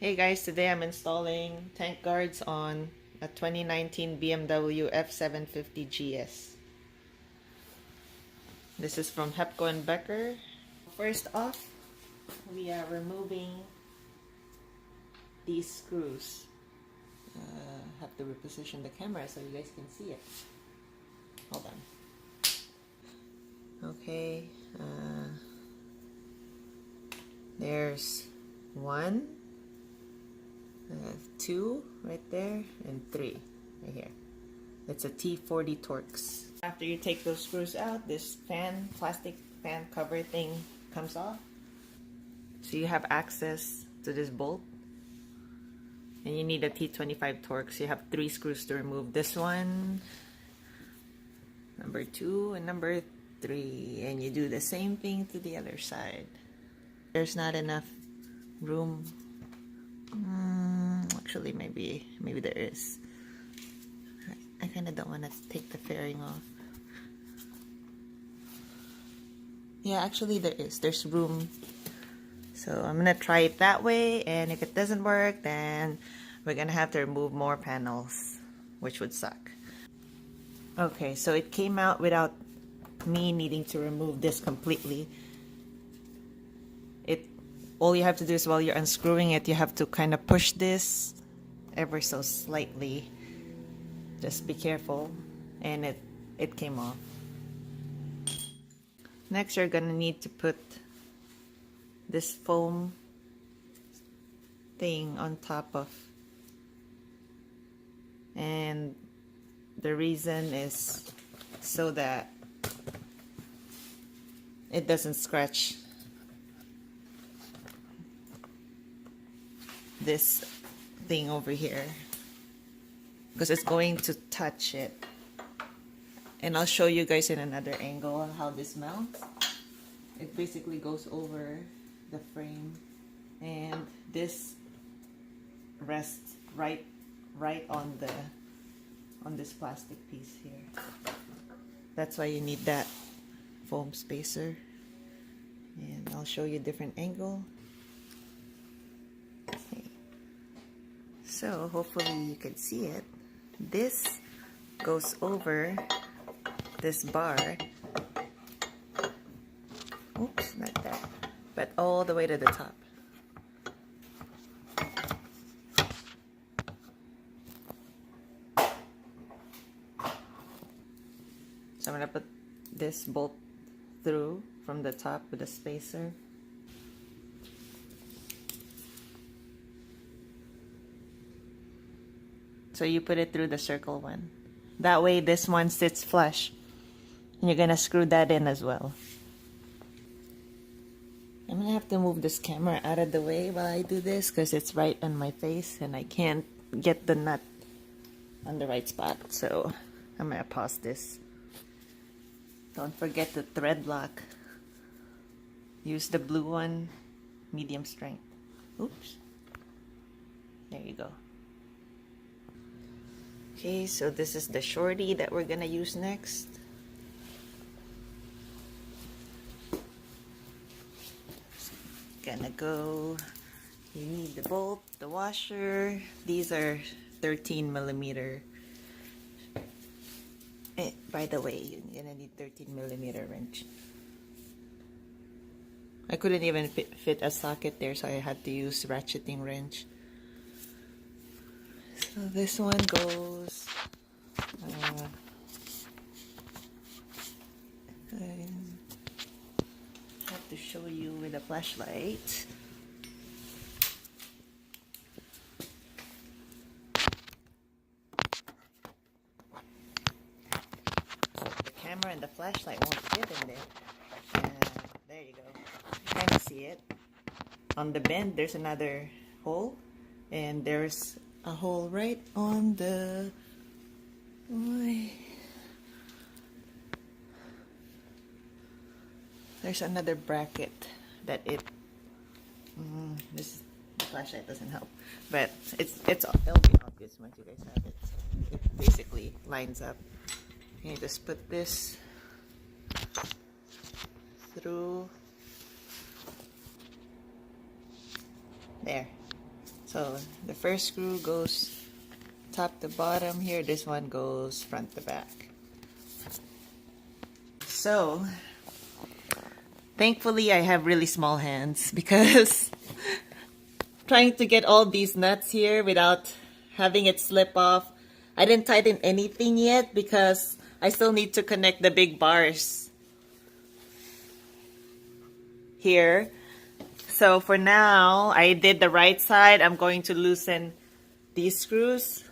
Hey guys, today I'm installing tank guards on a 2019 BMW F750 GS. This is from Hepco and Becker. First off, we are removing these screws. Have to reposition the camera so you guys can see it. Hold on. Okay, there's one. Two right there and three right here. It's a T40 Torx. After you take those screws out, this plastic fan cover thing comes off. So you have access to this bolt. And you need a T25 Torx. You have 3 screws to remove. This one, number 2, and number 3. And you do the same thing to the other side. There's not enough room. Actually, maybe there is. I kind of don't want to take the fairing off. Yeah, actually there is. There's room. So I'm gonna try it that way, and if it doesn't work, then we're gonna have to remove more panels, which would suck. Okay, so it came out without me needing to remove this completely. All you have to do is while you're unscrewing it, you have to kind of push this ever so slightly. Just be careful, and it came off. Next, you're gonna need to put this foam thing on top of, and the reason is so that it doesn't scratch this thing over here, because it's going to touch it. And I'll show you guys in another angle how this mounts. It basically goes over the frame, and this rests right on this plastic piece here. That's why you need that foam spacer, and I'll show you a different angle. So hopefully you can see it. This goes over this bar. Oops, not that. But all the way to the top. So I'm gonna put this bolt through from the top with a spacer. So you put it through the circle one. That way this one sits flush. And you're gonna screw that in as well. I'm gonna have to move this camera out of the way while I do this, because it's right on my face and I can't get the nut on the right spot. So I'm gonna pause this. Don't forget the thread lock. Use the blue one, medium strength. Oops. There you go. Okay, so this is the shorty that we're gonna use next. Gonna go. You need the bolt, the washer. These are 13mm. By the way, you're gonna need 13mm wrench. I couldn't even fit a socket there, so I had to use ratcheting wrench. So this one goes I have to show you with a flashlight. The camera and the flashlight won't fit in there. There you go. You kind of see it. On the bend, there's another hole, and there's a hole right on the there's another bracket that this flashlight doesn't help, but it'll be obvious once you guys have it. It basically lines up. You just put this through there. So the first screw goes top to bottom here. This one goes front to back. So thankfully I have really small hands because trying to get all these nuts here without having it slip off. I didn't tighten anything yet because I still need to connect the big bars here. So for now, I did the right side. I'm going to loosen these screws.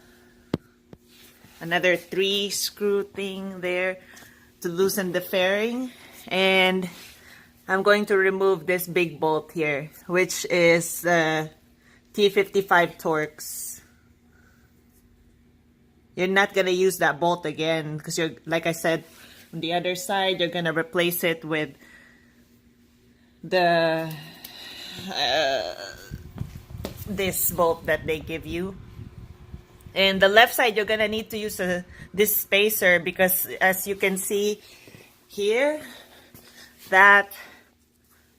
Another 3 screw thing there to loosen the fairing. And I'm going to remove this big bolt here, which is T55 Torx. You're not going to use that bolt again because you're, like I said, on the other side, you're going to replace it with the this bolt that they give you. And the left side, you're gonna need to use this spacer because as you can see here, that,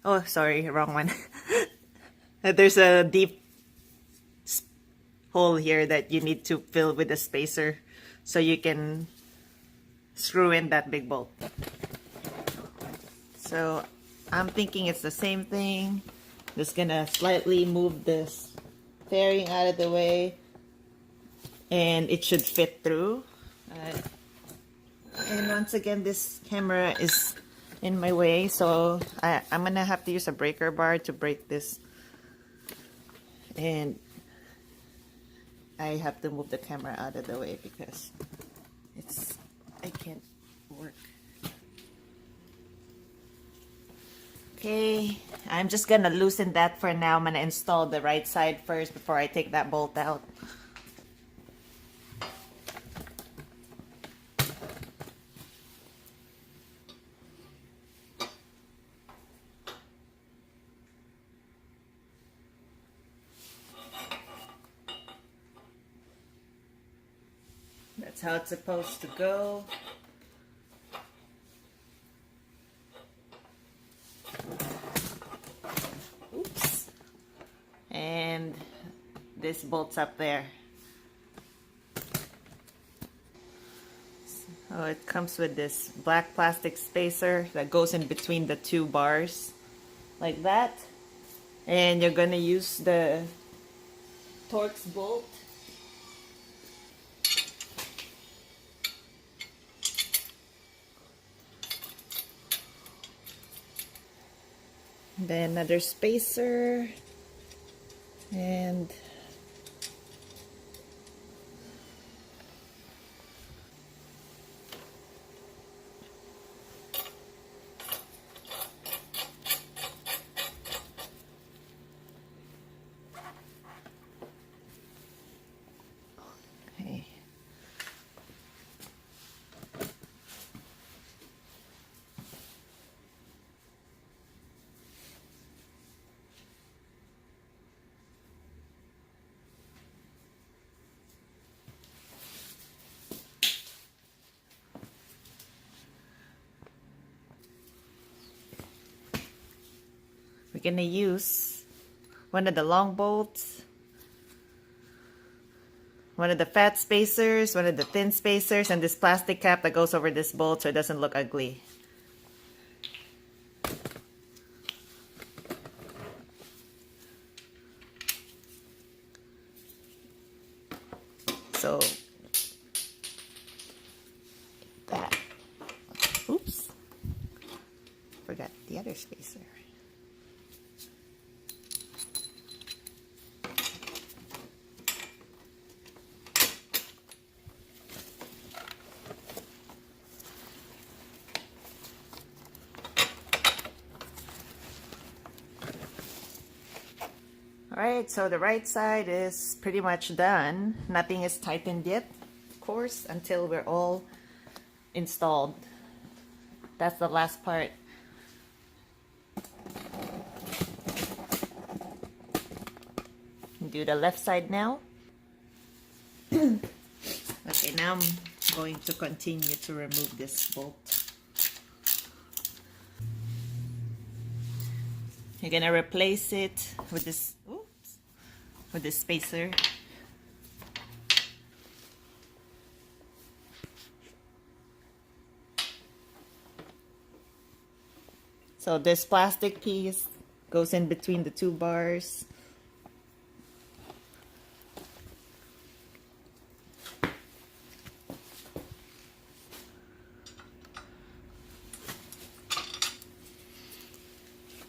oh sorry, wrong one. There's a deep hole here that you need to fill with a spacer so you can screw in that big bolt. So I'm thinking it's the same thing. Just gonna slightly move this fairing out of the way and it should fit through. And once again, this camera is in my way, so I'm gonna have to use a breaker bar to break this, and I have to move the camera out of the way because I can't work. Okay, I'm just gonna loosen that for now. I'm gonna install the right side first before I take that bolt out. That's how it's supposed to go. Oops. And this bolt's up there. So it comes with this black plastic spacer that goes in between the 2 bars, like that. And you're gonna use the Torx bolt. Then another spacer, and okay. We're gonna use one of the long bolts, one of the fat spacers, one of the thin spacers, and this plastic cap that goes over this bolt so it doesn't look ugly. So that, oops, forgot the other spacer. Alright, so the right side is pretty much done. Nothing is tightened yet, of course, until we're all installed. That's the last part. Do the left side now. Okay, now I'm going to continue to remove this bolt. You're gonna replace it with this, oops, with this spacer. So this plastic piece goes in between the two bars.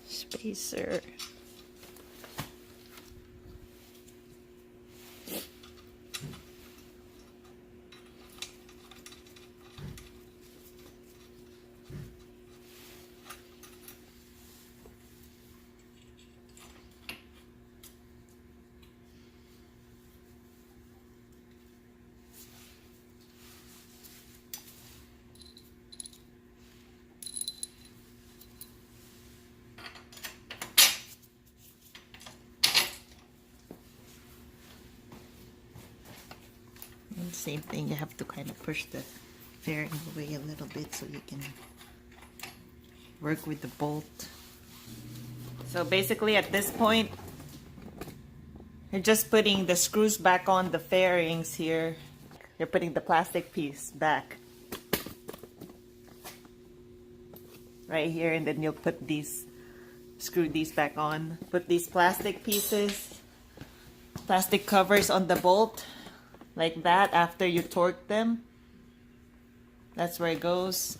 Spacer. And same thing, you have to kind of push the fairing away a little bit so you can work with the bolt. So basically at this point, you're just putting the screws back on the fairings here. You're putting the plastic piece back right here, and then you'll put these, screw these back on. Put these plastic pieces, plastic covers on the bolt like that after you torque them. That's where it goes.